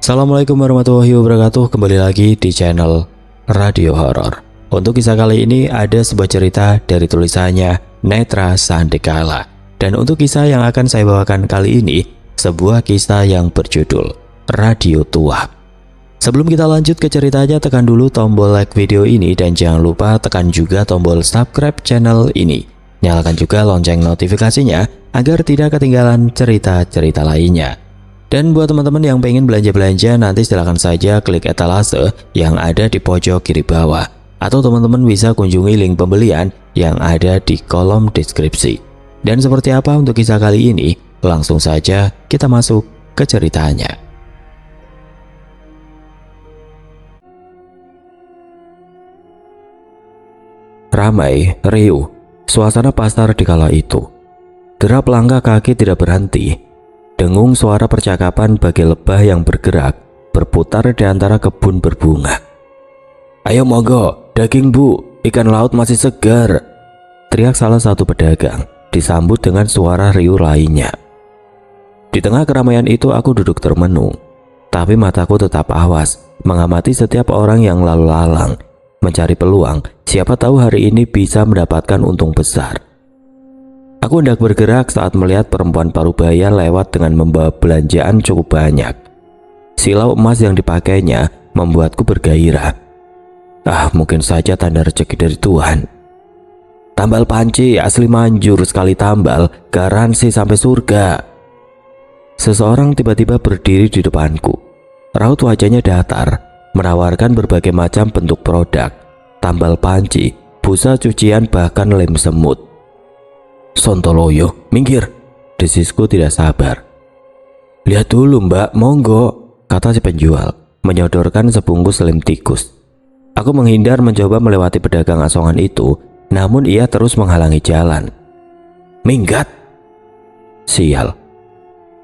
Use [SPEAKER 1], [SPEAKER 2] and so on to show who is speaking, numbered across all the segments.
[SPEAKER 1] Assalamualaikum warahmatullahi wabarakatuh. Kembali lagi di channel Radio Horor. Untuk kisah kali ini ada sebuah cerita dari tulisannya Netra Sandekala. Dan untuk kisah yang akan saya bawakan kali ini, sebuah kisah yang berjudul Radio Tua. Sebelum kita lanjut ke ceritanya, tekan dulu tombol like video ini dan jangan lupa tekan juga tombol subscribe channel ini. Nyalakan juga lonceng notifikasinya agar tidak ketinggalan cerita-cerita lainnya. Dan buat teman-teman yang pengen belanja-belanja, nanti silahkan saja klik etalase yang ada di pojok kiri bawah. Atau teman-teman bisa kunjungi link pembelian yang ada di kolom deskripsi. Dan seperti apa untuk kisah kali ini? Langsung saja kita masuk ke ceritanya. Ramai, riuh, suasana pasar di kala itu. Derap langkah kaki tidak berhenti. Dengung suara percakapan bagai lebah yang bergerak, berputar di antara kebun berbunga. "Ayo monggo, daging bu, ikan laut masih segar," teriak salah satu pedagang, disambut dengan suara riuh lainnya. Di tengah keramaian itu aku duduk termenung, tapi mataku tetap awas, mengamati setiap orang yang lalu lalang, mencari peluang, siapa tahu hari ini bisa mendapatkan untung besar. Aku hendak bergerak saat melihat perempuan parubaya lewat dengan membawa belanjaan cukup banyak. Silau emas yang dipakainya membuatku bergairah. Mungkin saja tanda rezeki dari Tuhan. "Tambal panci asli manjur, sekali tambal garansi sampai surga." Seseorang tiba-tiba berdiri di depanku. Raut wajahnya datar, menawarkan berbagai macam bentuk produk, tambal panci, busa cucian, bahkan lem semut. "Sontoloyo, minggir," desisku tidak sabar. "Lihat dulu mbak, monggo," kata si penjual, menyodorkan sebungkus lem tikus. Aku menghindar mencoba melewati pedagang asongan itu, namun ia terus menghalangi jalan. "Minggat!" Sial.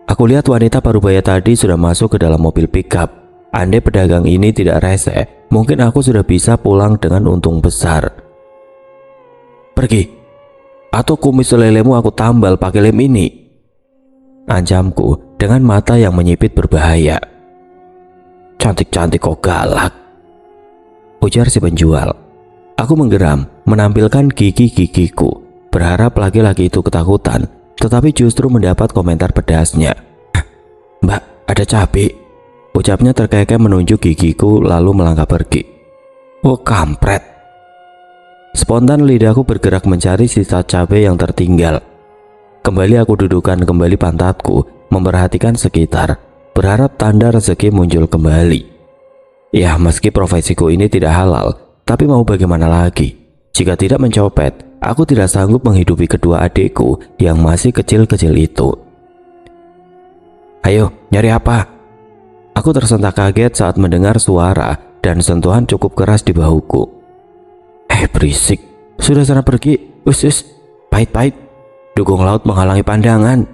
[SPEAKER 1] Aku lihat wanita parubaya tadi sudah masuk ke dalam mobil pickup. Andai pedagang ini tidak rese, mungkin aku sudah bisa pulang dengan untung besar. "Pergi, atau kumis lelemu aku tambal pakai lem ini," ancamku dengan mata yang menyipit berbahaya. "Cantik-cantik kok galak," ujar si penjual. Aku menggeram, menampilkan gigi-gigiku, berharap laki-laki itu ketakutan, tetapi justru mendapat komentar pedasnya. "Mbak, ada cabai," ucapnya terkekeh menunjuk gigiku lalu melangkah pergi. "Oh kampret." Spontan lidahku bergerak mencari sisa cabai yang tertinggal. Kembali aku dudukkan kembali pantatku, memperhatikan sekitar, berharap tanda rezeki muncul kembali. Ya, meski profesiku ini tidak halal, tapi mau bagaimana lagi? Jika tidak mencopet, aku tidak sanggup menghidupi kedua adikku yang masih kecil-kecil itu. "Ayo, nyari apa?" Aku tersentak kaget saat mendengar suara dan sentuhan cukup keras di bahuku. Berisik, sudah sana pergi, us, pahit-pahit, dugong laut menghalangi pandangan,"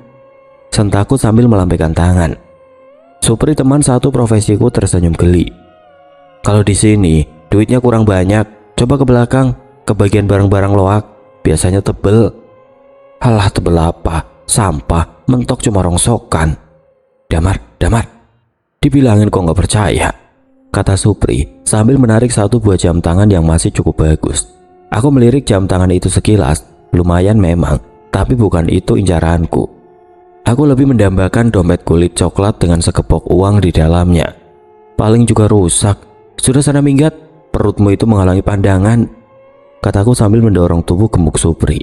[SPEAKER 1] sentakku sambil melambaikan tangan. Supri teman satu profesiku tersenyum geli. "Kalau di sini duitnya kurang banyak, coba ke belakang, ke bagian barang-barang loak, biasanya tebel." "Alah, tebel apa? Sampah, mentok cuma rongsokan." Damar, dibilangin kok nggak percaya," kata Supri sambil menarik satu buah jam tangan yang masih cukup bagus. Aku melirik jam tangan itu sekilas, lumayan memang, tapi bukan itu incaranku. Aku lebih mendambakan dompet kulit coklat dengan sekepok uang di dalamnya. "Paling juga rusak. Sudah sana minggat, perutmu itu menghalangi pandangan," kataku sambil mendorong tubuh gemuk Supri.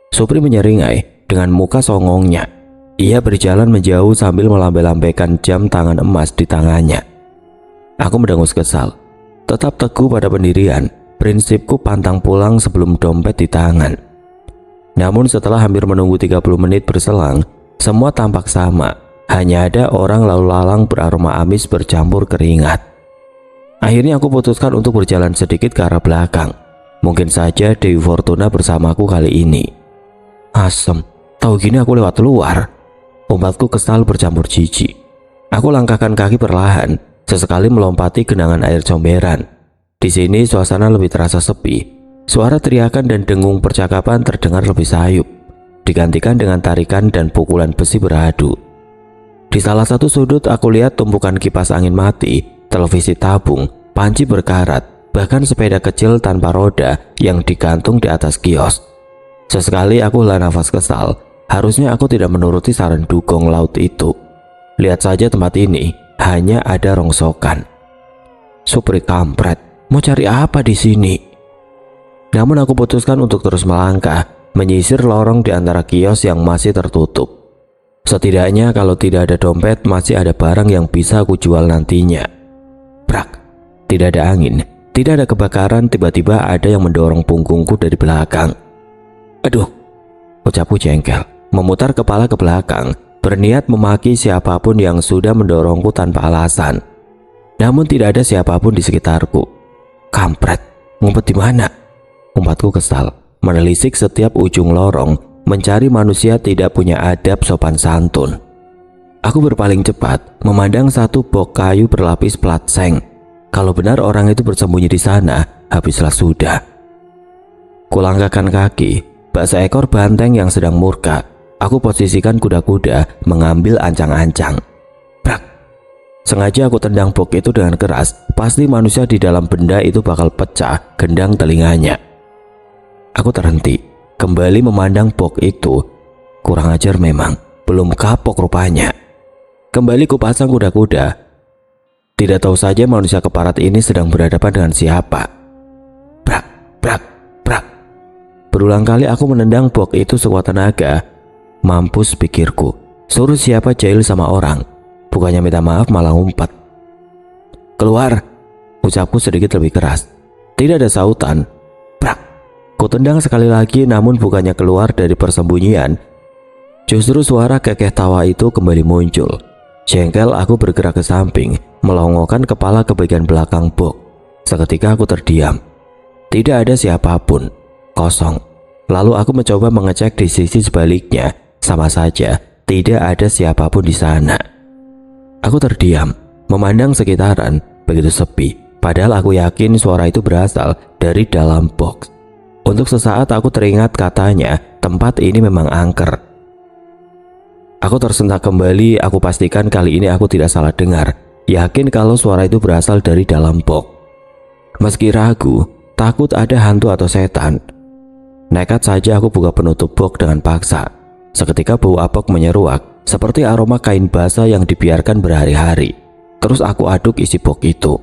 [SPEAKER 1] Supri menyeringai dengan muka songongnya. Ia berjalan menjauh sambil melambai-lambaikan jam tangan emas di tangannya. Aku mendengus kesal, tetap teguh pada pendirian, prinsipku pantang pulang sebelum dompet di tangan. Namun setelah hampir menunggu 30 menit berselang, semua tampak sama, hanya ada orang lalu lalang beraroma amis bercampur keringat. Akhirnya aku putuskan untuk berjalan sedikit ke arah belakang. Mungkin saja Dewi Fortuna bersamaku kali ini. Asem, tahu gini aku lewat luar. Umpatku kesal bercampur jijik. Aku langkahkan kaki perlahan, sesekali melompati genangan air comberan. Di sini suasana lebih terasa sepi. Suara teriakan dan dengung percakapan terdengar lebih sayup, digantikan dengan tarikan dan pukulan besi beradu. Di salah satu sudut aku lihat tumpukan kipas angin mati, televisi tabung, panci berkarat, bahkan sepeda kecil tanpa roda yang digantung di atas kios. Sesekali aku hela nafas kesal. Harusnya aku tidak menuruti saran dugong laut itu. Lihat saja tempat ini, hanya ada rongsokan. Supri kampret, mau cari apa di sini? Namun aku putuskan untuk terus melangkah, menyisir lorong di antara kios yang masih tertutup. Setidaknya kalau tidak ada dompet, masih ada barang yang bisa aku jual nantinya. Brak, tidak ada angin, tidak ada kebakaran. Tiba-tiba ada yang mendorong punggungku dari belakang. Aduh, ucapku jengkel, memutar kepala ke belakang, berniat memaki siapapun yang sudah mendorongku tanpa alasan. Namun tidak ada siapapun di sekitarku. Kampret, ngumpet di mana? Umpatku kesal, menelisik setiap ujung lorong, mencari manusia tidak punya adab sopan santun. Aku berpaling cepat, memandang satu box kayu berlapis plat seng. Kalau benar orang itu bersembunyi di sana, habislah sudah. Kulangkahkan kaki, bak seekor banteng yang sedang murka. Aku posisikan kuda-kuda mengambil ancang-ancang. Brak! Sengaja aku tendang box itu dengan keras. Pasti manusia di dalam benda itu bakal pecah gendang telinganya. Aku terhenti, kembali memandang box itu. Kurang ajar memang, belum kapok rupanya. Kembali kupasang kuda-kuda. Tidak tahu saja manusia keparat ini sedang berhadapan dengan siapa. Brak! Brak! Brak! Berulang kali aku menendang box itu sekuat tenaga. Mampus pikirku, suruh siapa jahil sama orang, bukannya minta maaf malah ngumpet. Keluar, ucapku sedikit lebih keras. Tidak ada sautan. Brak! Ku tendang sekali lagi, namun bukannya keluar dari persembunyian, justru suara kekeh tawa itu kembali muncul. Jengkel aku bergerak ke samping, melongokkan kepala ke bagian belakang box. Seketika aku terdiam. Tidak ada siapapun. Kosong. Lalu aku mencoba mengecek di sisi sebaliknya. Sama saja, tidak ada siapapun di sana. Aku terdiam, memandang sekitaran, begitu sepi. Padahal aku yakin suara itu berasal dari dalam box. Untuk sesaat aku teringat katanya, tempat ini memang angker. Aku tersentak kembali, aku pastikan kali ini aku tidak salah dengar. Yakin kalau suara itu berasal dari dalam box. Meski ragu, takut ada hantu atau setan, nekat saja aku buka penutup box dengan paksa. Seketika bau apek menyeruak, seperti aroma kain basah yang dibiarkan berhari-hari. Terus aku aduk isi box itu.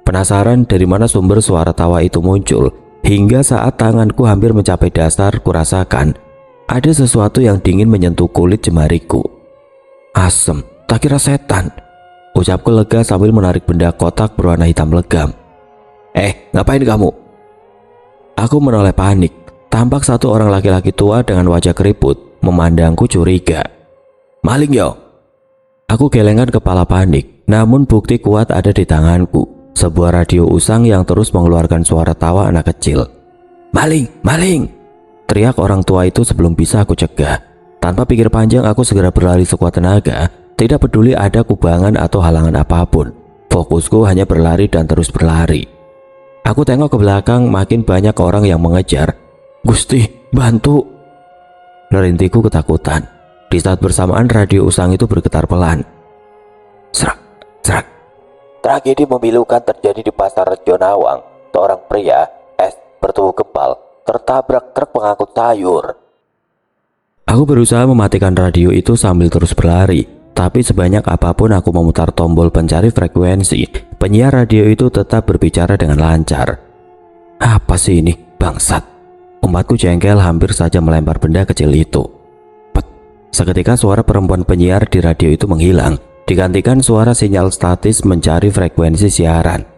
[SPEAKER 1] Penasaran dari mana sumber suara tawa itu muncul, hingga saat tanganku hampir mencapai dasar, kurasakan ada sesuatu yang dingin menyentuh kulit jemariku. Asem, tak kira setan, ucapku lega sambil menarik benda kotak berwarna hitam legam. Ngapain kamu? Aku menoleh panik. Tampak satu orang laki-laki tua dengan wajah keriput memandangku curiga. Maling yo. Aku gelengkan kepala panik, namun bukti kuat ada di tanganku. Sebuah radio usang yang terus mengeluarkan suara tawa anak kecil. Maling, maling! Teriak orang tua itu sebelum bisa aku cegah. Tanpa pikir panjang aku segera berlari sekuat tenaga. Tidak peduli ada kubangan atau halangan apapun. Fokusku hanya berlari dan terus berlari. Aku tengok ke belakang, makin banyak orang yang mengejar. Gusti, bantu! Rintiku ketakutan. Di saat bersamaan radio usang itu bergetar pelan. Serak, serak. Tragedi memilukan terjadi di pasar Rejo Nawang. Seorang pria, bertubuh kebal, tertabrak truk pengangkut sayur. Aku berusaha mematikan radio itu sambil terus berlari. Tapi sebanyak apapun aku memutar tombol pencari frekuensi, penyiar radio itu tetap berbicara dengan lancar. Apa sih ini, bangsat? Umatku jengkel, hampir saja melempar benda kecil itu. Pet. Seketika suara perempuan penyiar di radio itu menghilang, digantikan suara sinyal statis mencari frekuensi siaran.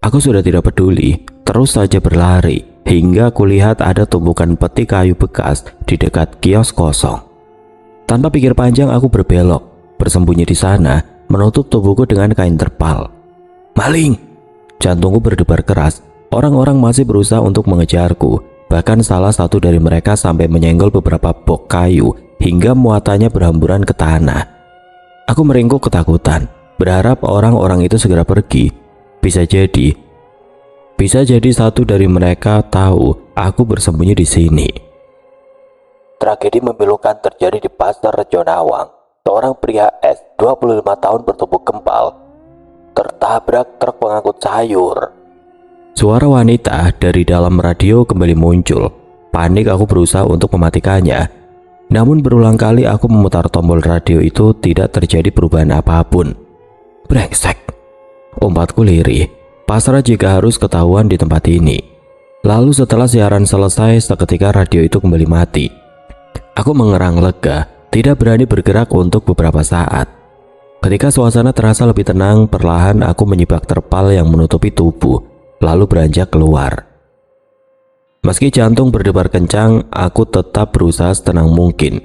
[SPEAKER 1] Aku sudah tidak peduli, terus saja berlari, hingga kulihat ada tumpukan peti kayu bekas di dekat kios kosong. Tanpa pikir panjang aku berbelok, bersembunyi di sana, menutup tubuhku dengan kain terpal. Maling! Jantungku berdebar keras. Orang-orang masih berusaha untuk mengejarku. Bahkan salah satu dari mereka sampai menyenggol beberapa box kayu hingga muatannya berhamburan ke tanah. Aku meringkuk ketakutan, berharap orang-orang itu segera pergi. Bisa jadi satu dari mereka tahu aku bersembunyi di sini. Tragedi memilukan terjadi di pasar Rejo Nawang.
[SPEAKER 2] seorang pria S 25 tahun bertubuh kempal tertabrak truk pengangkut sayur.
[SPEAKER 1] Suara wanita dari dalam radio kembali muncul. Panik aku berusaha untuk mematikannya. Namun berulang kali aku memutar tombol radio itu tidak terjadi perubahan apapun. Brengsek, umpatku lirih. Pasrah jika harus ketahuan di tempat ini. Lalu setelah siaran selesai, seketika radio itu kembali mati. Aku mengerang lega, tidak berani bergerak untuk beberapa saat. Ketika suasana terasa lebih tenang, perlahan aku menyibak terpal yang menutupi tubuh, lalu beranjak keluar. Meski jantung berdebar kencang, aku tetap berusaha setenang mungkin.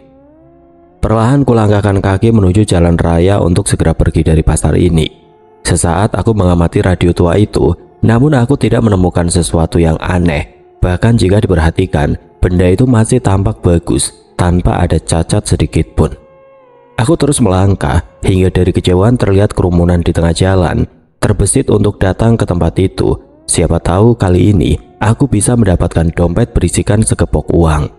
[SPEAKER 1] Perlahan kulangkahkan kaki menuju jalan raya untuk segera pergi dari pasar ini. Sesaat aku mengamati radio tua itu, namun aku tidak menemukan sesuatu yang aneh. Bahkan jika diperhatikan, benda itu masih tampak bagus, tanpa ada cacat sedikit pun. Aku terus melangkah, hingga dari kejauhan terlihat kerumunan di tengah jalan, terbesit untuk datang ke tempat itu. Siapa tahu kali ini aku bisa mendapatkan dompet berisikan segepok uang.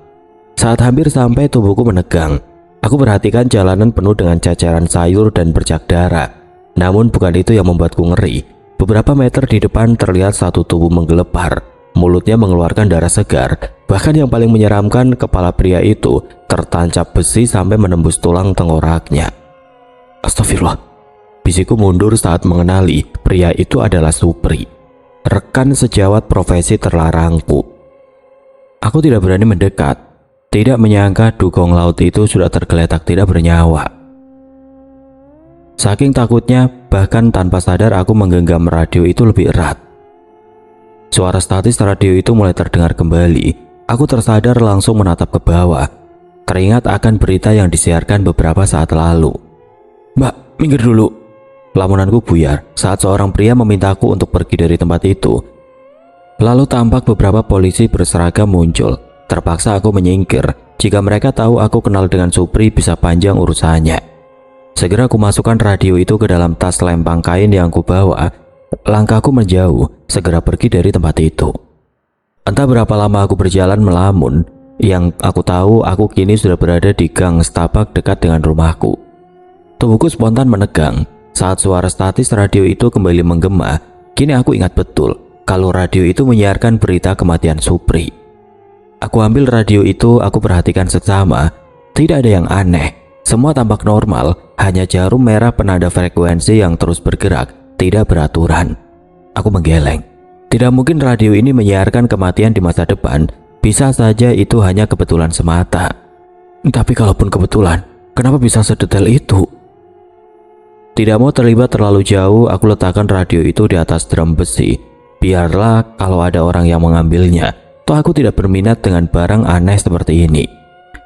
[SPEAKER 1] Saat hampir sampai, tubuhku menegang. Aku perhatikan jalanan penuh dengan cacaran sayur dan bercak darah. Namun bukan itu yang membuatku ngeri. Beberapa meter di depan terlihat satu tubuh menggelepar. Mulutnya mengeluarkan darah segar. Bahkan yang paling menyeramkan, kepala pria itu tertancap besi sampai menembus tulang tengkoraknya. Astagfirullah. Bisikku mundur saat mengenali pria itu adalah Supri, rekan sejawat profesi terlarangku. Aku tidak berani mendekat. Tidak menyangka dugong laut itu sudah tergeletak tidak bernyawa. Saking takutnya, bahkan tanpa sadar aku menggenggam radio itu lebih erat. Suara statis radio itu mulai terdengar kembali. Aku tersadar langsung menatap ke bawah. Teringat akan berita yang disiarkan beberapa saat lalu. Mbak, minggir dulu. Lamunanku buyar saat seorang pria memintaku untuk pergi dari tempat itu. Lalu tampak beberapa polisi berseragam muncul. Terpaksa aku menyingkir. Jika mereka tahu aku kenal dengan Supri, bisa panjang urusannya. Segera aku masukkan radio itu ke dalam tas lempang kain yang kubawa. Langkahku menjauh, segera pergi dari tempat itu. Entah berapa lama aku berjalan melamun. Yang aku tahu, aku kini sudah berada di gang setapak dekat dengan rumahku. Tubuhku spontan menegang saat suara statis radio itu kembali menggema. Kini aku ingat betul kalau radio itu menyiarkan berita kematian Supri. Aku ambil radio itu, aku perhatikan seksama. Tidak ada yang aneh, semua tampak normal. Hanya jarum merah penanda frekuensi yang terus bergerak, tidak beraturan. Aku menggeleng. Tidak mungkin radio ini menyiarkan kematian di masa depan. Bisa saja itu hanya kebetulan semata. Tapi kalaupun kebetulan, kenapa bisa sedetail itu? Tidak mau terlibat terlalu jauh, aku letakkan radio itu di atas drum besi. Biarlah kalau ada orang yang mengambilnya. Toh aku tidak berminat dengan barang aneh seperti ini.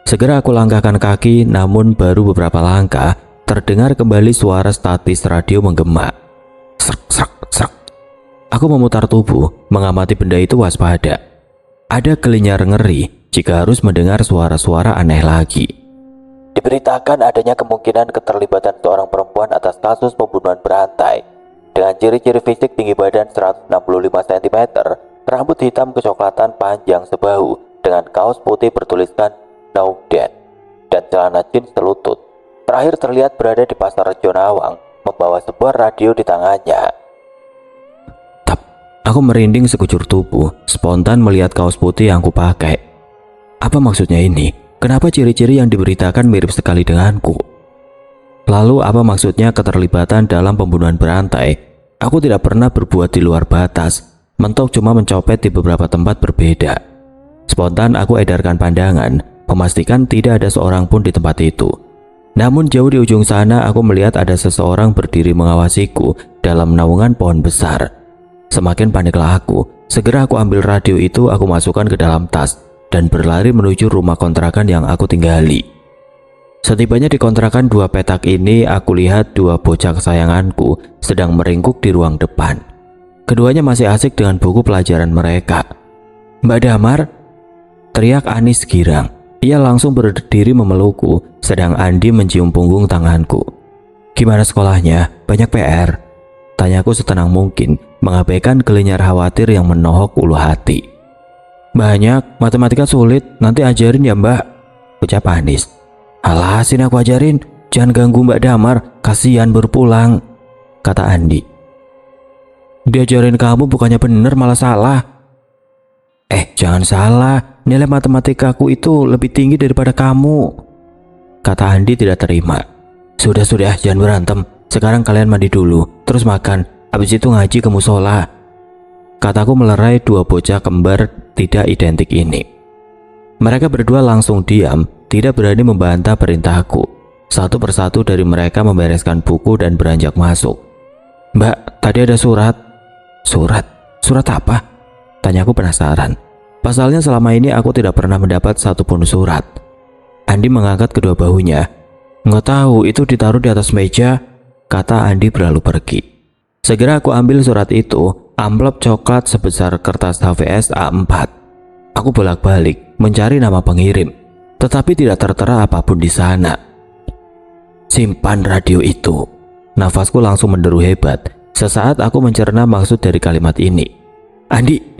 [SPEAKER 1] Segera aku langkahkan kaki, namun baru beberapa langkah, terdengar kembali suara statis radio menggema. Srek, srek, srek. Aku memutar tubuh, mengamati benda itu waspada. Ada kelinyar ngeri jika harus mendengar suara-suara aneh lagi.
[SPEAKER 2] Diberitakan adanya kemungkinan keterlibatan seorang perempuan atas kasus pembunuhan berantai. Dengan ciri-ciri fisik tinggi badan 165 cm, rambut hitam kecoklatan panjang sebahu, dengan kaos putih bertuliskan No Dead, dan celana jeans selutut. Terakhir terlihat berada di pasar Rejo Nawang, membawa sebuah radio di tangannya.
[SPEAKER 1] Aku merinding sekujur tubuh, spontan melihat kaos putih yang kupakai. Apa maksudnya ini? Kenapa ciri-ciri yang diberitakan mirip sekali denganku? Lalu apa maksudnya keterlibatan dalam pembunuhan berantai? Aku tidak pernah berbuat di luar batas, mentok cuma mencopet di beberapa tempat berbeda. Spontan aku edarkan pandangan, memastikan tidak ada seorang pun di tempat itu. Namun jauh di ujung sana aku melihat ada seseorang berdiri mengawasiku dalam naungan pohon besar. Semakin paniklah aku. Segera aku ambil radio itu, aku masukkan ke dalam tas dan berlari menuju rumah kontrakan yang aku tinggali. Setibanya di kontrakan dua petak ini, aku lihat dua bocah kesayanganku sedang meringkuk di ruang depan. Keduanya masih asik dengan buku pelajaran mereka. "Mbak Damar!" teriak Anis girang. Ia langsung berdiri memelukku, sedang Andi mencium punggung tanganku. "Gimana sekolahnya? Banyak PR?" tanyaku setenang mungkin, mengabaikan kelinyar khawatir yang menohok ulu hati. "Banyak, matematika sulit, nanti ajarin ya mbak," ucap Anis. "Alah, sini aku ajarin, jangan ganggu Mbak Damar, kasihan baru pulang, kata Andi. Diajarin kamu bukannya bener malah salah. Jangan salah, nilai matematikaku itu lebih tinggi daripada kamu, kata Andi tidak terima. Sudah, jangan berantem. Sekarang kalian mandi dulu, terus makan, habis itu ngaji ke musola, kataku melerai dua bocah kembar tidak identik ini. Mereka berdua langsung diam, tidak berani membantah perintahku. Satu persatu dari mereka membereskan buku dan beranjak masuk. Mbak, tadi ada surat. Surat apa? Tanyaku penasaran. Pasalnya selama ini aku tidak pernah mendapat satupun surat. Andi mengangkat kedua bahunya. Nggak tahu, itu ditaruh di atas meja, kata Andi berlalu pergi. Segera aku ambil surat itu, amplop coklat sebesar kertas HVS A4. Aku bolak-balik mencari nama pengirim, tetapi tidak tertera apapun di sana. Simpan radio itu. Nafasku langsung menderu hebat. Sesaat aku mencerna maksud dari kalimat ini. Andi.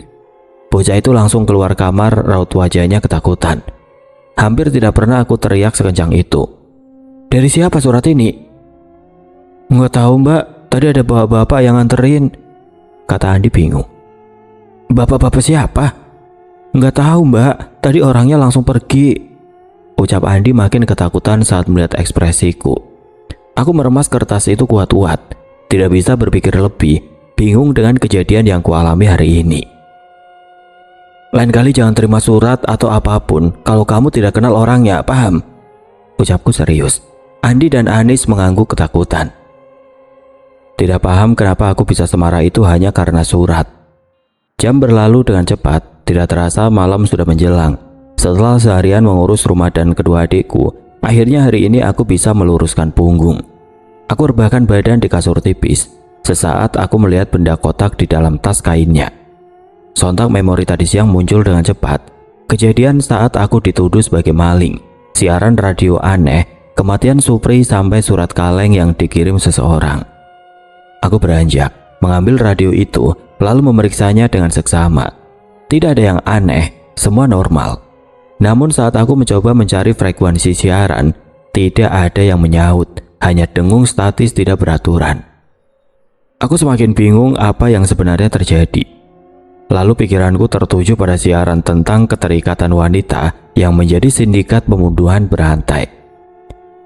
[SPEAKER 1] Bocah itu langsung keluar kamar, raut wajahnya ketakutan. Hampir tidak pernah aku teriak sekencang itu. Dari siapa surat ini? Nggak tahu Mbak, tadi ada bapak-bapak yang nganterin, kata Andi bingung. Bapak-bapak siapa? Nggak tahu Mbak, tadi orangnya langsung pergi, ucap Andi makin ketakutan saat melihat ekspresiku. Aku meremas kertas itu kuat-kuat, tidak bisa berpikir lebih, bingung dengan kejadian yang kualami hari ini. Lain kali jangan terima surat atau apapun kalau kamu tidak kenal orangnya, paham? Ucapku serius. Andi dan Anis mengangguk ketakutan. Tidak paham kenapa aku bisa semarah itu hanya karena surat. Jam berlalu dengan cepat, tidak terasa malam sudah menjelang. Setelah seharian mengurus rumah dan kedua adikku, akhirnya hari ini aku bisa meluruskan punggung. Aku rebahkan badan di kasur tipis. Sesaat aku melihat benda kotak di dalam tas kainnya. Sontak memori tadi siang muncul dengan cepat. Kejadian saat aku dituduh sebagai maling, siaran radio aneh, kematian Supri sampai surat kaleng yang dikirim seseorang. Aku beranjak, mengambil radio itu, lalu memeriksanya dengan seksama. Tidak ada yang aneh, semua normal. Namun saat aku mencoba mencari frekuensi siaran, tidak ada yang menyaut, hanya dengung statis tidak beraturan. Aku semakin bingung apa yang sebenarnya terjadi. Lalu pikiranku tertuju pada siaran tentang keterikatan wanita yang menjadi sindikat pembunuhan berantai.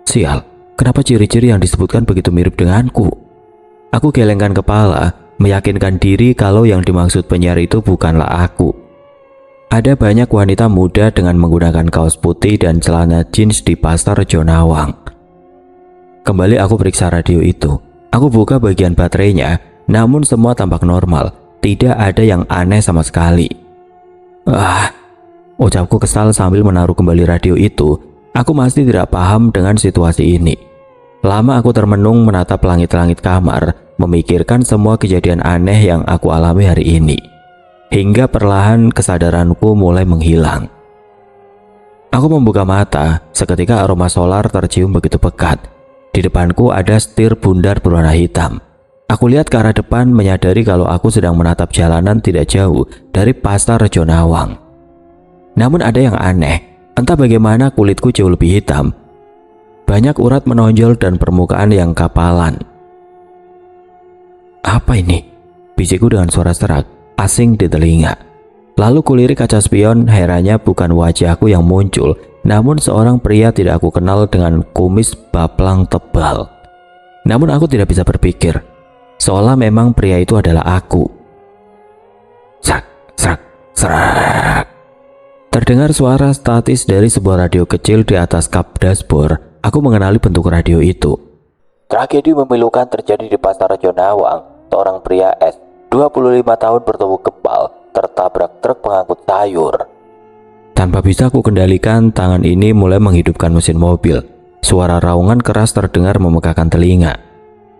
[SPEAKER 1] Sial, kenapa ciri-ciri yang disebutkan begitu mirip denganku? Aku gelengkan kepala, meyakinkan diri kalau yang dimaksud penyiar itu bukanlah aku. Ada banyak wanita muda dengan menggunakan kaos putih dan celana jeans di pasar Jonawang. Kembali aku periksa radio itu. Aku buka bagian baterainya, namun semua tampak normal. Tidak ada yang aneh sama sekali. Ucapku kesal sambil menaruh kembali radio itu. Aku masih tidak paham dengan situasi ini. Lama aku termenung menatap langit-langit kamar, memikirkan semua kejadian aneh yang aku alami hari ini. Hingga perlahan kesadaranku mulai menghilang. Aku membuka mata, seketika aroma solar tercium begitu pekat. Di depanku ada setir bundar berwarna hitam. Aku lihat ke arah depan, menyadari kalau aku sedang menatap jalanan tidak jauh dari pasar Jonawang. Namun ada yang aneh, entah bagaimana kulitku jauh lebih hitam. Banyak urat menonjol dan permukaan yang kapalan. Apa ini? Bisikku dengan suara serak, asing di telinga. Lalu kulirik kaca spion, herannya bukan wajahku yang muncul, namun seorang pria tidak aku kenal dengan kumis baplang tebal. Namun aku tidak bisa berpikir. Seolah memang pria itu adalah aku. Serak, serak, serak. Terdengar suara statis dari sebuah radio kecil di atas kap dashboard. Aku mengenali bentuk radio itu.
[SPEAKER 2] Tragedi memilukan terjadi di pasar Jonawang. Seorang pria S, 25 tahun bertubuh kebal, tertabrak truk pengangkut sayur.
[SPEAKER 1] Tanpa bisa aku kendalikan, tangan ini mulai menghidupkan mesin mobil. Suara raungan keras terdengar memegahkan telinga.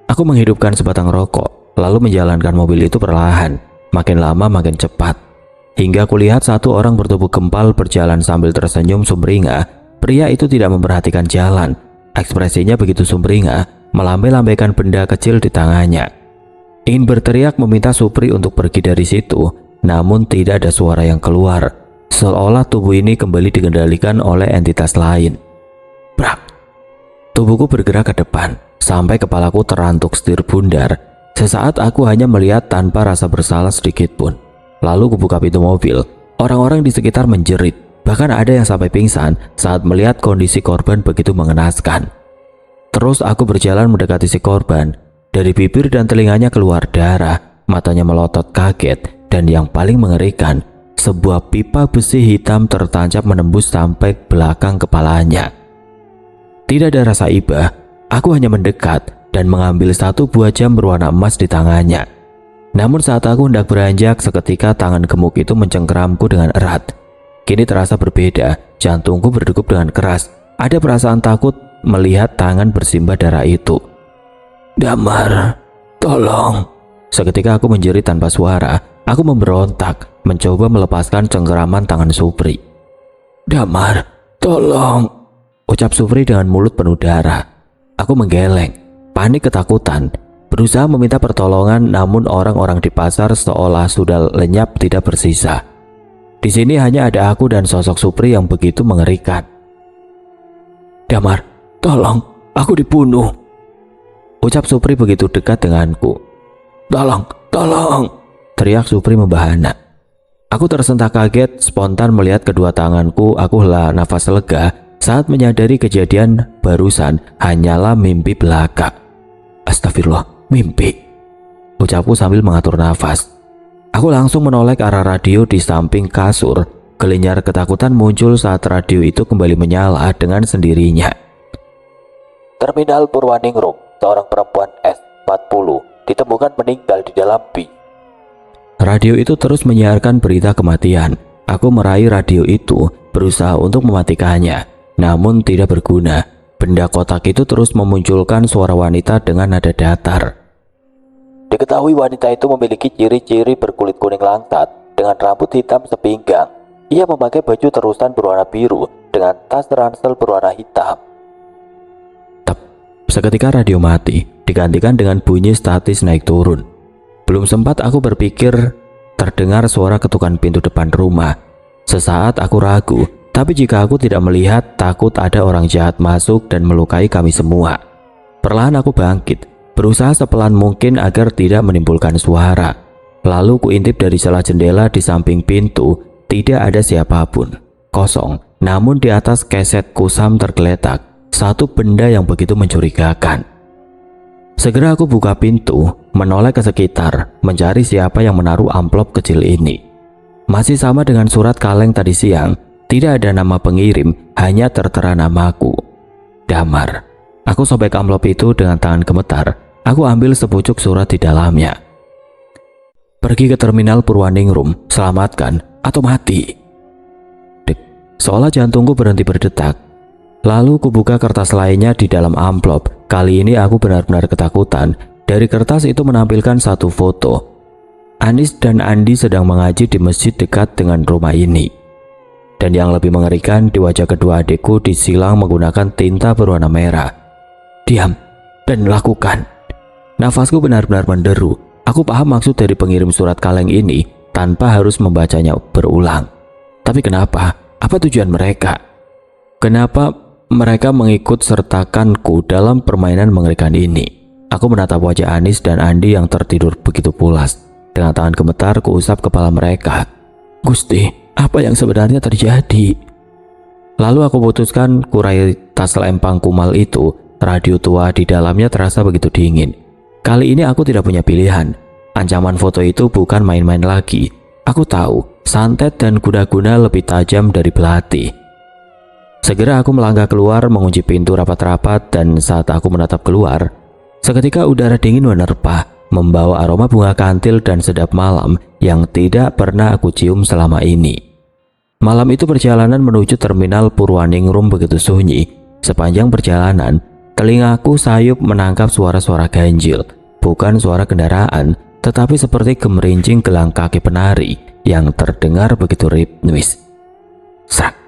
[SPEAKER 1] Aku menghidupkan sebatang rokok, lalu menjalankan mobil itu perlahan, makin lama makin cepat. Hingga kulihat satu orang bertubuh gempal berjalan sambil tersenyum sumringah. Pria itu tidak memperhatikan jalan. Ekspresinya begitu sumringah, melambai-lambaikan benda kecil di tangannya. Ingin berteriak meminta Supri untuk pergi dari situ, namun tidak ada suara yang keluar. Seolah tubuh ini kembali dikendalikan oleh entitas lain. Brak! Tubuhku bergerak ke depan, sampai kepalaku terantuk setir bundar. Sesaat aku hanya melihat tanpa rasa bersalah sedikit pun. Lalu kubuka pintu mobil. Orang-orang di sekitar menjerit. Bahkan ada yang sampai pingsan saat melihat kondisi korban begitu mengenaskan. Terus aku berjalan mendekati si korban. Dari bibir dan telinganya keluar darah, matanya melotot kaget, dan yang paling mengerikan, sebuah pipa besi hitam tertancap menembus sampai belakang kepalanya. Tidak ada rasa iba, aku hanya mendekat dan mengambil satu buah jam berwarna emas di tangannya. Namun saat aku hendak beranjak, seketika tangan gemuk itu mencengkeramku dengan erat. Kini terasa berbeda, jantungku berdegup dengan keras. Ada perasaan takut melihat tangan bersimbah darah itu. "Damar, tolong!" Seketika aku menjerit tanpa suara. Aku memberontak, mencoba melepaskan cengkeraman tangan Supri. "Damar, tolong!" ucap Supri dengan mulut penuh darah. Aku menggeleng, panik ketakutan, berusaha meminta pertolongan, namun orang-orang di pasar seolah sudah lenyap tidak bersisa. Di sini hanya ada aku dan sosok Supri yang begitu mengerikan. "Damar, tolong, aku dibunuh!" ucap Supri begitu dekat denganku. "Tolong, tolong!" teriak Supri membahana. Aku tersentak kaget, spontan melihat kedua tanganku. Aku hela nafas lega saat menyadari kejadian barusan hanyalah mimpi belaka. "Astagfirullah, mimpi," ucapku sambil mengatur nafas. Aku langsung menoleh ke arah radio di samping kasur. Gelinyar ketakutan muncul saat radio itu kembali menyala dengan sendirinya.
[SPEAKER 2] Terminal Purwaningrum, seorang perempuan S40 ditemukan meninggal di dalam bis.
[SPEAKER 1] Radio itu terus menyiarkan berita kematian. Aku meraih radio itu, berusaha untuk mematikannya, namun tidak berguna. Benda kotak itu terus memunculkan suara wanita dengan nada datar.
[SPEAKER 2] Diketahui wanita itu memiliki ciri-ciri berkulit kuning langsat dengan rambut hitam sepinggang. Ia memakai baju terusan berwarna biru dengan tas ransel berwarna hitam.
[SPEAKER 1] Tep, seketika radio mati, digantikan dengan bunyi statis naik turun. Belum sempat aku berpikir, terdengar suara ketukan pintu depan rumah. Sesaat aku ragu, tapi jika aku tidak melihat, takut ada orang jahat masuk dan melukai kami semua. Perlahan aku bangkit, berusaha sepelan mungkin agar tidak menimbulkan suara. Lalu kuintip dari celah jendela di samping pintu, tidak ada siapapun. Kosong, namun di atas keset kusam tergeletak satu benda yang begitu mencurigakan. Segera aku buka pintu, menoleh ke sekitar, mencari siapa yang menaruh amplop kecil ini. Masih sama dengan surat kaleng tadi siang, tidak ada nama pengirim, hanya tertera namaku, Damar. Aku sobek amplop itu dengan tangan gemetar. Aku ambil sepucuk surat di dalamnya. "Pergi ke terminal Purwaningrum, selamatkan atau mati." Dek, seolah jantungku berhenti berdetak. Lalu kubuka kertas lainnya di dalam amplop. Kali ini aku benar-benar ketakutan. Dari kertas itu menampilkan satu foto. Anis dan Andi sedang mengaji di masjid dekat dengan rumah ini. Dan yang lebih mengerikan, di wajah kedua adikku disilang menggunakan tinta berwarna merah. "Diam dan lakukan." Nafasku benar-benar menderu. Aku paham maksud dari pengirim surat kaleng ini tanpa harus membacanya berulang. Tapi kenapa? Apa tujuan mereka? Kenapa mereka mengikut sertakanku dalam permainan mengerikan ini? Aku menatap wajah Anis dan Andi yang tertidur begitu pulas. Dengan tangan gemetar kuusap kepala mereka. "Gusti, apa yang sebenarnya terjadi?" Lalu aku putuskan kurai tas lempang kumal itu. Radio tua di dalamnya terasa begitu dingin. Kali ini aku tidak punya pilihan. Ancaman foto itu bukan main-main lagi. Aku tahu santet dan guna-guna lebih tajam dari belati. Segera aku melangkah keluar, mengunci pintu rapat-rapat, dan saat aku menatap keluar, seketika udara dingin menerpa, membawa aroma bunga kantil dan sedap malam yang tidak pernah aku cium selama ini. Malam itu perjalanan menuju terminal Purwaningrum begitu sunyi. Sepanjang perjalanan, telingaku sayup menangkap suara-suara ganjil, bukan suara kendaraan, tetapi seperti gemerincing gelang kaki penari yang terdengar begitu ritmis. Srak.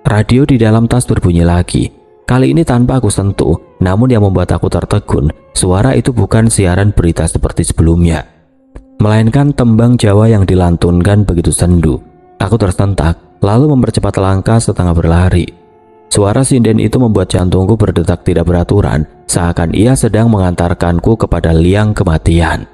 [SPEAKER 1] Radio di dalam tas berbunyi lagi. Kali ini tanpa aku sentuh, namun yang membuat aku tertegun, suara itu bukan siaran berita seperti sebelumnya, melainkan tembang Jawa yang dilantunkan begitu sendu. Aku tersentak, lalu mempercepat langkah setengah berlari. Suara sinden itu membuat jantungku berdetak tidak beraturan, seakan ia sedang mengantarkanku kepada liang kematian.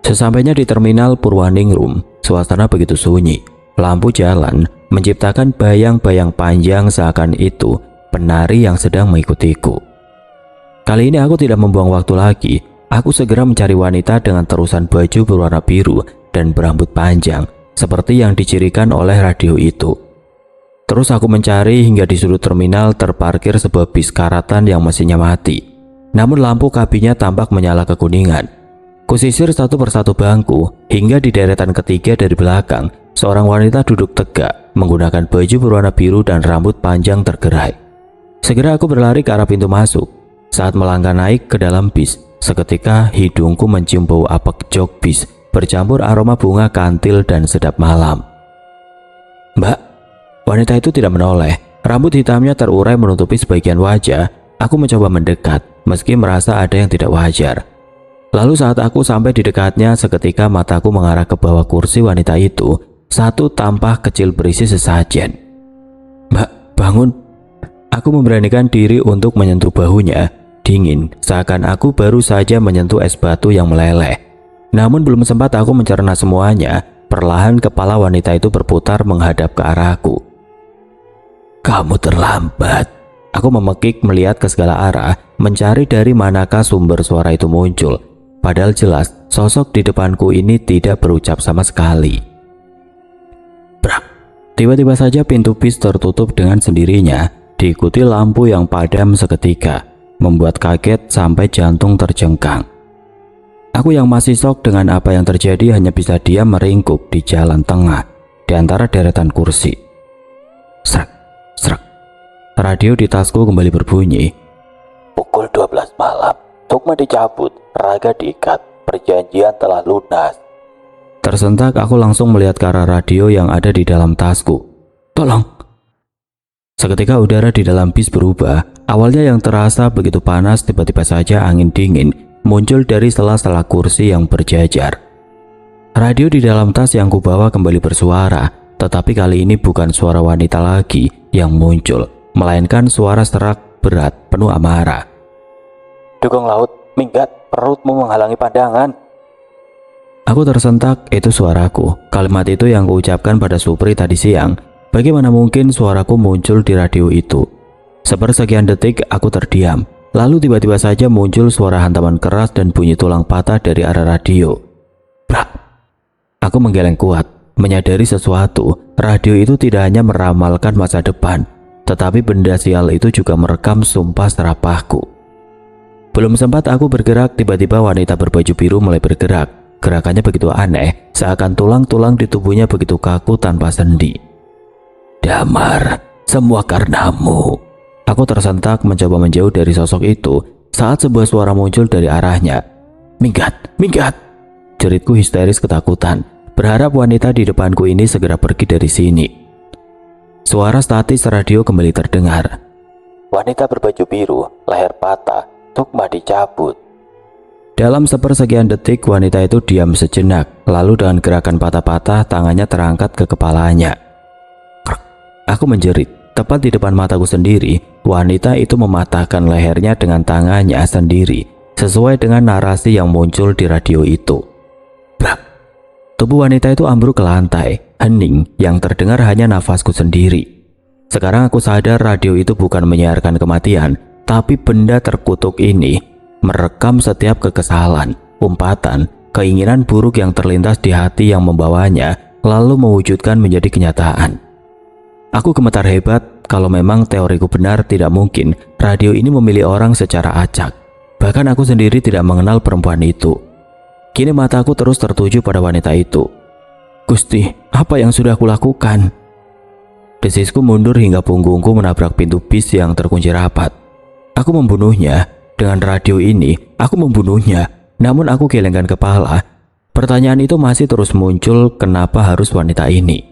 [SPEAKER 1] Sesampainya di terminal Purwaningrum, suasana begitu sunyi. Lampu jalan menciptakan bayang-bayang panjang, seakan itu penari yang sedang mengikutiku. Kali ini aku tidak membuang waktu lagi. Aku segera mencari wanita dengan terusan baju berwarna biru dan berambut panjang, seperti yang dicirikan oleh radio itu. Terus aku mencari hingga di sudut terminal terparkir sebuah bis karatan yang mesinnya mati. Namun lampu kabinnya tampak menyala kekuningan. Kusisir satu persatu bangku hingga di deretan ketiga dari belakang, seorang wanita duduk tegak menggunakan baju berwarna biru dan rambut panjang tergerai. Segera aku berlari ke arah pintu masuk. Saat melangkah naik ke dalam bis, seketika hidungku mencium bau apek jok bis bercampur aroma bunga kantil dan sedap malam. "Mbak," wanita itu tidak menoleh. Rambut hitamnya terurai menutupi sebagian wajah. Aku mencoba mendekat, meski merasa ada yang tidak wajar. Lalu saat aku sampai di dekatnya, seketika mataku mengarah ke bawah kursi wanita itu. Satu tampah kecil berisi sesajen. "Mbak, bangun." Aku memberanikan diri untuk menyentuh bahunya. Dingin, seakan aku baru saja menyentuh es batu yang meleleh. Namun belum sempat aku mencerna semuanya, perlahan kepala wanita itu berputar menghadap ke arahku. "Kamu terlambat." Aku memekik melihat ke segala arah, mencari dari manakah sumber suara itu muncul. Padahal jelas sosok di depanku ini tidak berucap sama sekali. Brak! Tiba-tiba saja pintu bis tertutup dengan sendirinya, diikuti lampu yang padam seketika, membuat kaget sampai jantung terjengkang. Aku yang masih shock dengan apa yang terjadi hanya bisa diam meringkuk di jalan tengah di antara deretan kursi. Srek, srek. Radio di tasku kembali berbunyi.
[SPEAKER 2] Pukul 12 malam, sukma dicabut, raga diikat, perjanjian telah lunas.
[SPEAKER 1] Tersentak aku langsung melihat ke arah radio yang ada di dalam tasku. "Tolong!" Seketika udara di dalam bis berubah. Awalnya yang terasa begitu panas, tiba-tiba saja angin dingin muncul dari sela-sela kursi yang berjajar. Radio di dalam tas yang kubawa kembali bersuara, tetapi kali ini bukan suara wanita lagi yang muncul, melainkan suara serak berat penuh amarah.
[SPEAKER 2] "Dugong laut, minggat, perutmu menghalangi pandangan."
[SPEAKER 1] Aku tersentak, itu suaraku. Kalimat itu yang kuucapkan pada Supri tadi siang. Bagaimana mungkin suaraku muncul di radio itu? Sepersekian detik aku terdiam. Lalu tiba-tiba saja muncul suara hantaman keras dan bunyi tulang patah dari arah radio. Brak! Aku menggeleng kuat, menyadari sesuatu. Radio itu tidak hanya meramalkan masa depan, tetapi benda sial itu juga merekam sumpah serapahku. Belum sempat aku bergerak, tiba-tiba wanita berbaju biru mulai bergerak. Gerakannya begitu aneh, seakan tulang-tulang di tubuhnya begitu kaku tanpa sendi. "Damar, semua karenamu." Aku tersentak mencoba menjauh dari sosok itu saat sebuah suara muncul dari arahnya. "Minggat, minggat!" Jeritku histeris ketakutan, berharap wanita di depanku ini segera pergi dari sini. Suara statis radio kembali terdengar.
[SPEAKER 2] "Wanita berbaju biru, leher patah, sukma dicabut."
[SPEAKER 1] Dalam sepersekian detik wanita itu diam sejenak, lalu dengan gerakan patah-patah tangannya terangkat ke kepalanya. Krek. Aku menjerit. Tepat di depan mataku sendiri, wanita itu mematahkan lehernya dengan tangannya sendiri, sesuai dengan narasi yang muncul di radio itu. Brak. Tubuh wanita itu ambruk ke lantai, hening, yang terdengar hanya nafasku sendiri. Sekarang aku sadar radio itu bukan menyiarkan kematian, tapi benda terkutuk ini merekam setiap kekesalan, umpatan, keinginan buruk yang terlintas di hati yang membawanya, lalu mewujudkan menjadi kenyataan. Aku gemetar hebat. Kalau memang teoriku benar, tidak mungkin radio ini memilih orang secara acak. Bahkan aku sendiri tidak mengenal perempuan itu. Kini mataku terus tertuju pada wanita itu. Gusti, apa yang sudah kulakukan? Desisku mundur hingga punggungku menabrak pintu bis yang terkunci rapat. Aku membunuhnya. Dengan radio ini, aku membunuhnya. Namun aku gelengkan kepala. Pertanyaan itu masih terus muncul, kenapa harus wanita ini?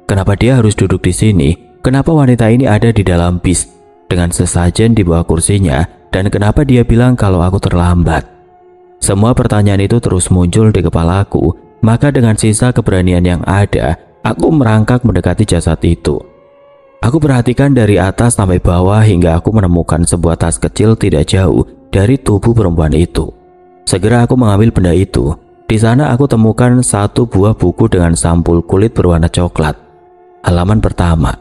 [SPEAKER 1] Kenapa dia harus duduk di sini? Kenapa wanita ini ada di dalam bis dengan sesajen di bawah kursinya? Dan kenapa dia bilang kalau aku terlambat? Semua pertanyaan itu terus muncul di kepalaku. Maka dengan sisa keberanian yang ada, aku merangkak mendekati jasad itu. Aku perhatikan dari atas sampai bawah hingga aku menemukan sebuah tas kecil tidak jauh dari tubuh perempuan itu. Segera aku mengambil benda itu. Di sana aku temukan satu buah buku dengan sampul kulit berwarna coklat. Halaman pertama.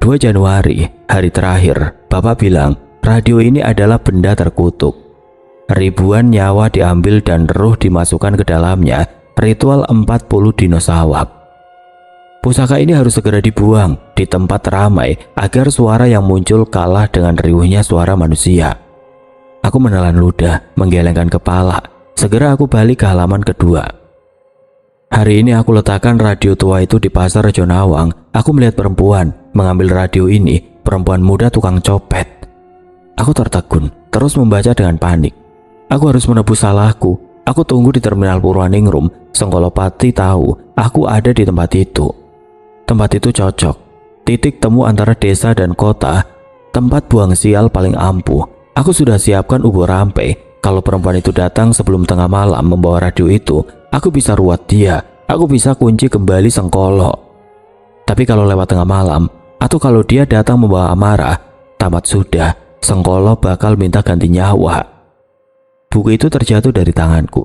[SPEAKER 1] 2 Januari, hari terakhir, Bapak bilang radio ini adalah benda terkutuk. Ribuan nyawa diambil dan ruh dimasukkan ke dalamnya. Ritual 40 dinosaurus. Pusaka ini harus segera dibuang di tempat ramai agar suara yang muncul kalah dengan riuhnya suara manusia. Aku menelan ludah, menggelengkan kepala. Segera aku balik ke halaman kedua. Hari ini aku letakkan radio tua itu di pasar Rejo Nawang. Aku melihat perempuan mengambil radio ini, perempuan muda tukang copet. Aku tertegun, terus membaca dengan panik. Aku harus menebus salahku. Aku tunggu di terminal Purwaningrum. Sengkolopati tahu aku ada di tempat itu. Tempat itu cocok, titik temu antara desa dan kota, tempat buang sial paling ampuh. Aku sudah siapkan ubur rampe. Kalau perempuan itu datang sebelum tengah malam membawa radio itu, aku bisa ruat dia. Aku bisa kunci kembali Sengkolo. Tapi kalau lewat tengah malam, atau kalau dia datang membawa amarah, tamat sudah. Sengkolo bakal minta ganti nyawa. Buku itu terjatuh dari tanganku.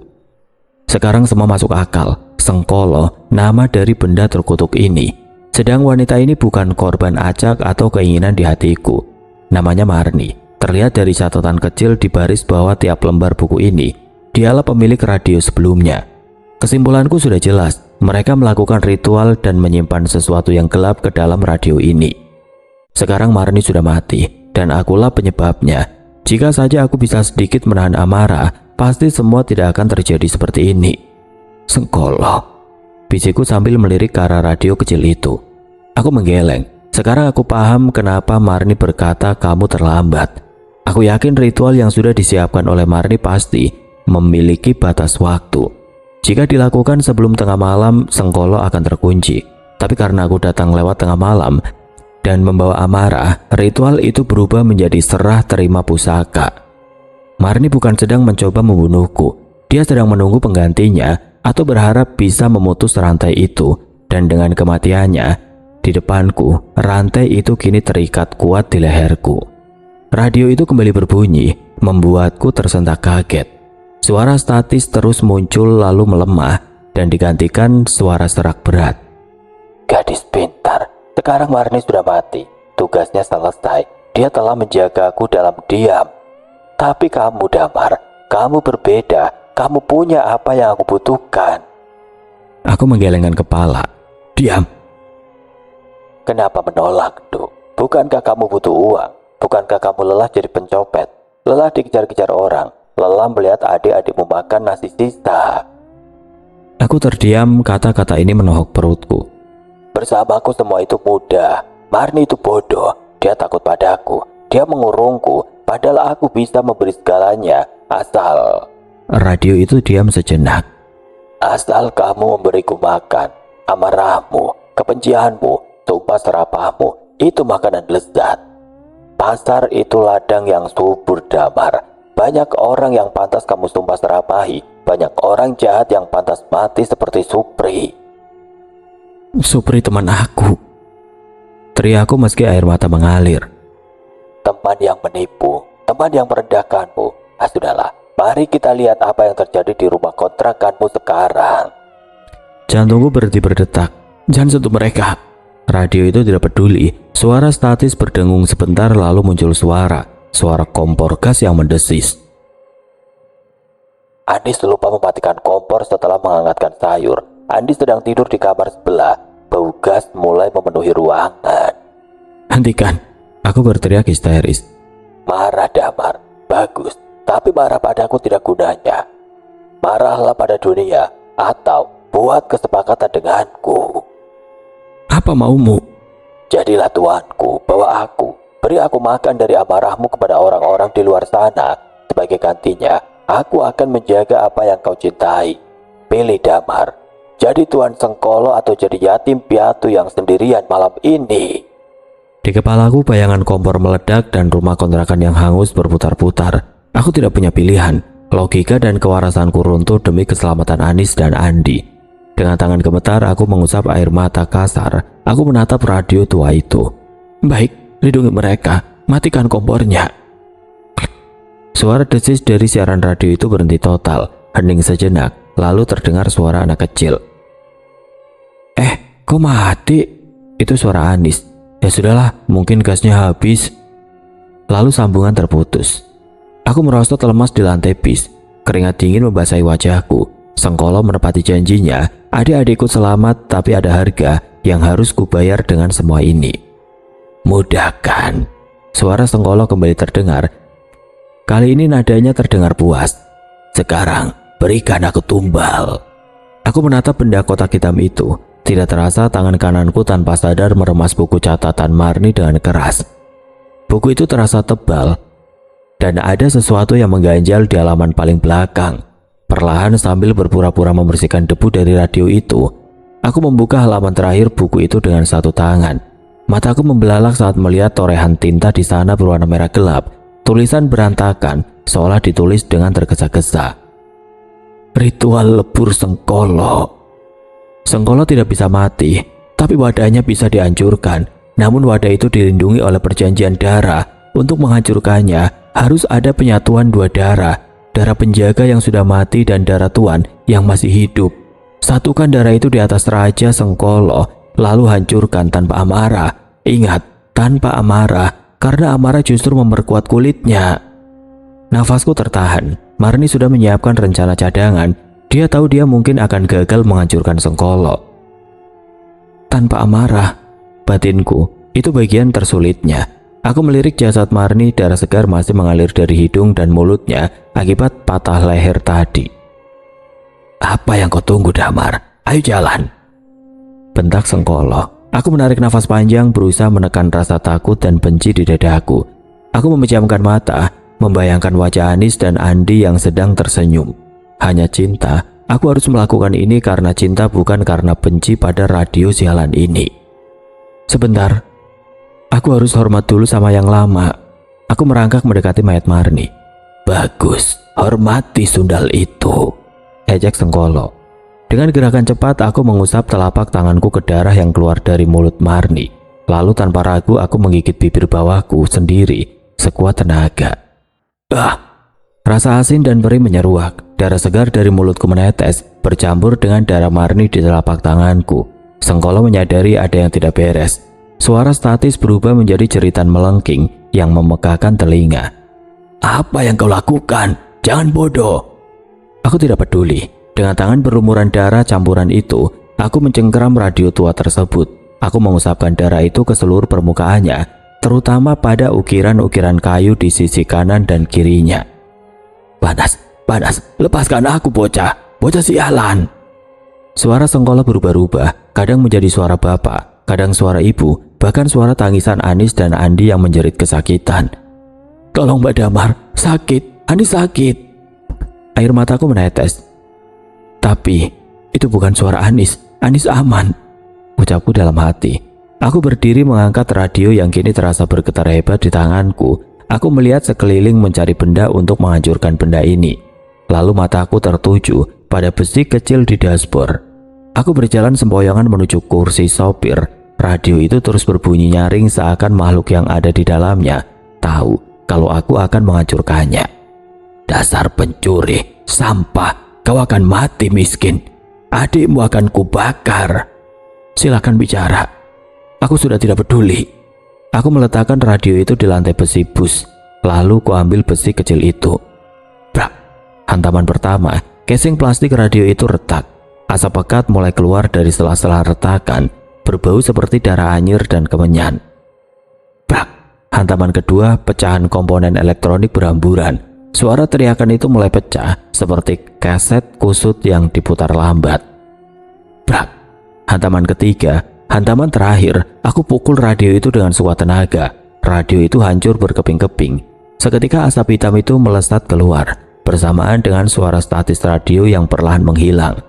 [SPEAKER 1] Sekarang semua masuk akal. Sengkolo, nama dari benda terkutuk ini. Sedang wanita ini bukan korban acak atau keinginan di hatiku. Namanya Marni. Terlihat dari catatan kecil di baris bawah tiap lembar buku ini. Dialah pemilik radio sebelumnya. Kesimpulanku sudah jelas. Mereka melakukan ritual dan menyimpan sesuatu yang gelap ke dalam radio ini. Sekarang Marni sudah mati dan akulah penyebabnya. Jika saja aku bisa sedikit menahan amarah, pasti semua tidak akan terjadi seperti ini. Sengkolo, bisiku sambil melirik ke arah radio kecil itu. Aku menggeleng. Sekarang aku paham kenapa Marni berkata kamu terlambat. Aku yakin ritual yang sudah disiapkan oleh Marni pasti memiliki batas waktu. Jika dilakukan sebelum tengah malam, Sengkolo akan terkunci. Tapi karena aku datang lewat tengah malam dan membawa amarah, ritual itu berubah menjadi serah terima pusaka. Marni bukan sedang mencoba membunuhku. Dia sedang menunggu penggantinya atau berharap bisa memutus rantai itu. Dan dengan kematiannya di depanku, rantai itu kini terikat kuat di leherku. Radio itu kembali berbunyi, membuatku tersentak kaget. Suara statis terus muncul lalu melemah dan digantikan suara serak berat.
[SPEAKER 2] Gadis pintar, sekarang Marni sudah mati. Tugasnya selesai. Dia telah menjagaku dalam diam. Tapi kamu, Damar, kamu berbeda. Kamu punya apa yang aku butuhkan.
[SPEAKER 1] Aku menggelengkan kepala. Diam.
[SPEAKER 2] Kenapa menolak, Duk? Bukankah kamu butuh uang? Bukankah kamu lelah jadi pencopet? Lelah dikejar-kejar orang? Lelah melihat adik-adikmu makan nasi sisa?
[SPEAKER 1] Aku terdiam, kata-kata ini menohok perutku.
[SPEAKER 2] Bersamaku semua itu mudah. Marni itu bodoh. Dia takut padaku. Dia mengurungku. Padahal aku bisa memberi segalanya. Asal...
[SPEAKER 1] Radio itu diam sejenak.
[SPEAKER 2] Asal kamu memberiku makan. Amarahmu, kebencianmu, tumpah serapahmu, itu makanan lezat. Pasar itu ladang yang subur, Damar. Banyak orang yang pantas kamu tumpah serapahi. Banyak orang jahat yang pantas mati seperti Supri.
[SPEAKER 1] Supri teman aku. Teriakku meski air mata mengalir.
[SPEAKER 2] Teman yang menipu, teman yang merendahkanmu. Sudahlah, mari kita lihat apa yang terjadi di rumah kontrakanmu sekarang.
[SPEAKER 1] Jantungku berhenti berdetak. Jangan sentuh mereka. Radio itu tidak peduli. Suara statis berdengung sebentar lalu muncul suara kompor gas yang mendesis.
[SPEAKER 2] Andis lupa mematikan kompor setelah menghangatkan sayur. Andis sedang tidur di kamar sebelah. Bau gas mulai memenuhi ruangan.
[SPEAKER 1] Hentikan. Aku berteriak histeris.
[SPEAKER 2] Marah, Damar. Bagus. Tapi marah padaku tidak gunanya. Marahlah pada dunia atau buat kesepakatan denganku.
[SPEAKER 1] Apa maumu?
[SPEAKER 2] Jadilah tuanku, bawa aku. Beri aku makan dari amarahmu kepada orang-orang di luar sana. Sebagai gantinya, aku akan menjaga apa yang kau cintai. Pilih, Damar. Jadi tuan Sengkolo atau jadi yatim piatu yang sendirian malam ini.
[SPEAKER 1] Di kepalaku bayangan kompor meledak dan rumah kontrakan yang hangus berputar-putar. Aku tidak punya pilihan. Logika dan kewarasanku runtuh demi keselamatan Anis dan Andi. Dengan tangan gemetar aku mengusap air mata kasar. Aku menatap radio tua itu. Baik, lindungi mereka. Matikan kompornya. Suara desis dari siaran radio itu berhenti total. Hening sejenak, lalu terdengar suara anak kecil. Kok mati? Itu suara Anis. Ya sudahlah, mungkin gasnya habis. Lalu sambungan terputus. Aku merosot lemas di lantai bis. Keringat dingin membasahi wajahku. Sengkolo menepati janjinya. Adik-adikku selamat, tapi ada harga yang harus kubayar dengan semua ini. Mudah kan? Suara Sengkolo kembali terdengar. Kali ini nadanya terdengar puas. Sekarang berikan aku tumbal. Aku menatap benda kotak hitam itu. Tidak terasa tangan kananku tanpa sadar meremas buku catatan Marni dengan keras. Buku itu terasa tebal dan ada sesuatu yang mengganjal di halaman paling belakang. Perlahan sambil berpura-pura membersihkan debu dari radio itu, aku membuka halaman terakhir buku itu dengan satu tangan. Mataku membelalak saat melihat torehan tinta di sana berwarna merah gelap. Tulisan berantakan, seolah ditulis dengan tergesa-gesa. Ritual lebur Sengkolo. Sengkolo tidak bisa mati, tapi wadahnya bisa dihancurkan. Namun wadah itu dilindungi oleh perjanjian darah. Untuk menghancurkannya, harus ada penyatuan dua darah. Darah penjaga yang sudah mati dan darah tuan yang masih hidup. Satukan darah itu di atas Raja Sengkolo. Lalu hancurkan tanpa amarah. Ingat, tanpa amarah, karena amarah justru memperkuat kulitnya. Nafasku tertahan. Marni sudah menyiapkan rencana cadangan. Dia tahu dia mungkin akan gagal menghancurkan Sengkolo. Tanpa amarah, batinku, itu bagian tersulitnya. Aku melirik jasad Marni, darah segar masih mengalir dari hidung dan mulutnya akibat patah leher tadi. Apa yang kau tunggu, Damar? Ayo jalan. Bentak Sengkolo. Aku menarik nafas panjang, berusaha menekan rasa takut dan benci di dadaku. Aku memejamkan mata, membayangkan wajah Anis dan Andi yang sedang tersenyum. Hanya cinta. Aku harus melakukan ini karena cinta, bukan karena benci pada radio sialan ini. Sebentar. Aku harus hormat dulu sama yang lama. Aku merangkak mendekati mayat Marni. Bagus, hormati sundal itu, ejek Sengkolo. Dengan gerakan cepat aku mengusap telapak tanganku ke darah yang keluar dari mulut Marni. Lalu tanpa ragu aku menggigit bibir bawahku sendiri sekuat tenaga. Rasa asin dan perih menyeruak. Darah segar dari mulutku menetes bercampur dengan darah Marni di telapak tanganku. Sengkolo menyadari ada yang tidak beres. Suara statis berubah menjadi jeritan melengking yang memegahkan telinga. Apa yang kau lakukan? Jangan bodoh. Aku tidak peduli. Dengan tangan berlumuran darah campuran itu, aku mencengkeram radio tua tersebut. Aku mengusapkan darah itu ke seluruh permukaannya, terutama pada ukiran-ukiran kayu di sisi kanan dan kirinya. Panas, panas, lepaskan aku bocah, bocah sialan. Suara Sengkolo berubah-ubah, kadang menjadi suara bapak, kadang suara ibu, bahkan suara tangisan Anis dan Andi yang menjerit kesakitan. Tolong Mbak Damar, sakit, Anis sakit. Air mataku menetes. Tapi itu bukan suara Anis. Anis aman, ucapku dalam hati. Aku berdiri mengangkat radio yang kini terasa bergetar hebat di tanganku. Aku melihat sekeliling mencari benda untuk menghancurkan benda ini. Lalu mataku tertuju pada besi kecil di dashboard. Aku berjalan sempoyongan menuju kursi sopir. Radio itu terus berbunyi nyaring seakan makhluk yang ada di dalamnya tahu kalau aku akan menghancurkannya. Dasar pencuri, sampah. Kau akan mati miskin. Adikmu akan kubakar. Silakan bicara. Aku sudah tidak peduli. Aku meletakkan radio itu di lantai besi bus. Lalu kuambil besi kecil itu. Brak. Hantaman pertama, casing plastik radio itu retak. Asap pekat mulai keluar dari sela-sela retakan, berbau seperti darah anyir dan kemenyan. Brak. Hantaman kedua, pecahan komponen elektronik berhamburan. Suara teriakan itu mulai pecah seperti kaset kusut yang diputar lambat. Brak. Hantaman ketiga, hantaman terakhir, aku pukul radio itu dengan sekuat tenaga. Radio itu hancur berkeping-keping. Seketika asap hitam itu melesat keluar bersamaan dengan suara statis radio yang perlahan menghilang.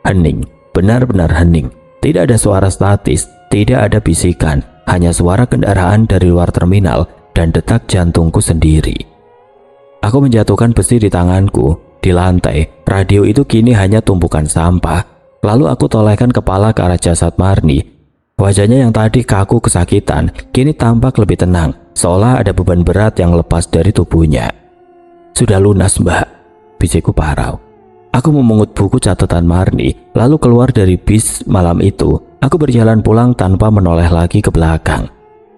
[SPEAKER 1] Hening, benar-benar hening. Tidak ada suara statis, tidak ada bisikan, hanya suara kendaraan dari luar terminal dan detak jantungku sendiri. Aku menjatuhkan besi di tanganku. Di lantai, radio itu kini hanya tumpukan sampah. Lalu aku tolehkan kepala ke arah jasad Marni. Wajahnya yang tadi kaku kesakitan kini tampak lebih tenang, seolah ada beban berat yang lepas dari tubuhnya. "Sudah lunas, Mbak," bisikku parau. Aku memungut buku catatan Marni, lalu keluar dari bis malam itu. Aku berjalan pulang tanpa menoleh lagi ke belakang.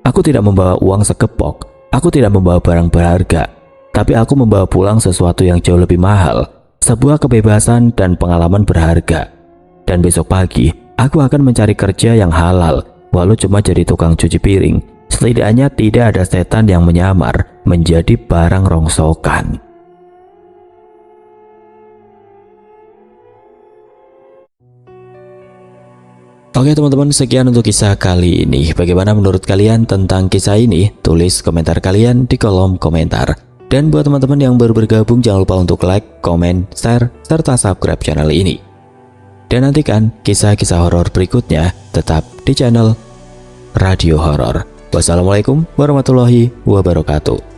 [SPEAKER 1] Aku tidak membawa uang sekepok, aku tidak membawa barang berharga, tapi aku membawa pulang sesuatu yang jauh lebih mahal, sebuah kebebasan dan pengalaman berharga. Dan besok pagi, aku akan mencari kerja yang halal, walau cuma jadi tukang cuci piring. Setidaknya tidak ada setan yang menyamar menjadi barang rongsokan. Oke teman-teman, sekian untuk kisah kali ini. Bagaimana menurut kalian tentang kisah ini? Tulis komentar kalian di kolom komentar. Dan buat teman-teman yang baru bergabung, jangan lupa untuk like, komen, share, serta subscribe channel ini. Dan nantikan kisah-kisah horor berikutnya tetap di channel Radio Horor. Wassalamualaikum warahmatullahi wabarakatuh.